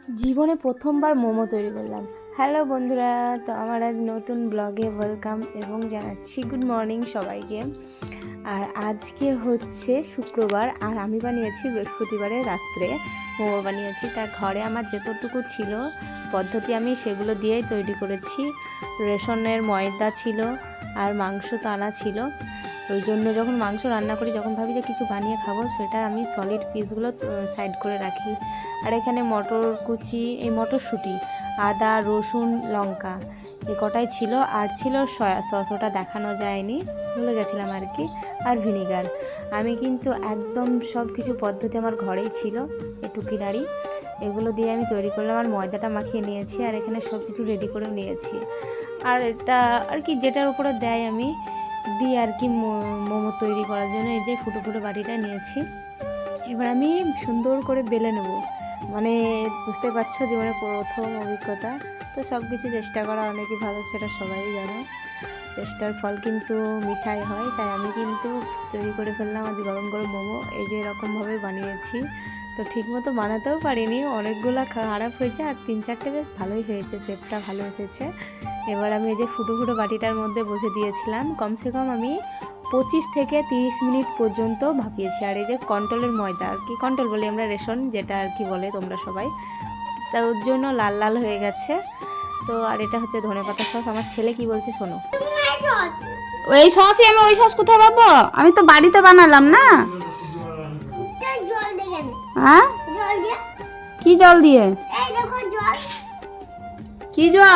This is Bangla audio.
জীবনে প্রথমবার মোমো তৈরি করলাম। হ্যালো বন্ধুরা, তো আমার আজ নতুন ব্লগে ওয়েলকাম এবং জানাচ্ছি গুড মর্নিং সবাইকে। আর আজকে হচ্ছে শুক্রবার, আর আমি বানিয়েছি বৃহস্পতিবারের রাত্রে মোমো বানিয়েছি। তা ঘরে আমার যতটুকু ছিল পদ্ধতি আমি সেগুলো দিয়েই তৈরি করেছি। রেশনের ময়দা ছিল আর মাংস তো আনা ছিল। ওই জন্য যখন মাংস রান্না করি, যখন ভাবি যে কিছু বানিয়ে খাবো, সেটা আমি সলিড পিসগুলো সাইড করে রাখি। আর এখানে মটর কুচি, এই মটরশুঁটি, আদা, রসুন, লঙ্কা এ কটাই ছিল। আর ছিল সয়া সস, ওটা দেখানো যায়নি, ভুলে গেছিলাম আর কি। আর ভিনিগার। আমি কিন্তু একদম সব কিছু পদ্ধতি আমার ঘরেই ছিল, একটু কিনারি এগুলো দিয়ে আমি তৈরি করলাম। আর ময়দাটা মাখিয়ে নিয়েছি, আর এখানে সব কিছু রেডি করে নিয়েছি। আর এটা আর কি যেটার উপরে দেয় আমি দিই আর কি মোমো তৈরি করার জন্য। এই যে ফুটো ফুটো বাটিটা নিয়েছি, এবার আমি সুন্দর করে বেলে নেব। মানে বুঝতে পারছো, জীবনে প্রথম অভিজ্ঞতা, তো সব কিছু চেষ্টা করা অনেকই ভালো, সেটা সবাই জানো। চেষ্টার ফল কিন্তু মিঠাই হয়। তাই আমি কিন্তু তৈরি করে ফেললাম আজ গরম গরম মোমো। এই যে এরকমভাবে বানিয়েছি, তো ঠিকমতো বানাতেও পারিনি, অনেকগুলো খারাপ হয়েছে, আর 3-4টে বেশ ভালোই হয়েছে, শেপটা ভালো এসেছে। এবার আমি এই যে ফুটো ফুটো বাটিটার মধ্যে বসে দিয়েছিলাম। কমসে কম আমি 25 থেকে 30 মিনিট পর্যন্ত ভাপিয়েছি। আর এই যে কন্ট্রোলের ময়দা, আর কি কন্ট্রোল বলি আমরা, রেশন যেটা আর কি বলে তোমরা সবাই, তার জন্য লাল লাল হয়ে গেছে। তো আর এটা হচ্ছে ধনেপাতা সস। আমার ছেলে কি বলছে শোনো। ওই সসই আমি ওই সস কোথায় পাবো? আমি তো বাড়িতে বানালাম না। হ্যাঁ, কি জল দিয়ে? কি জল?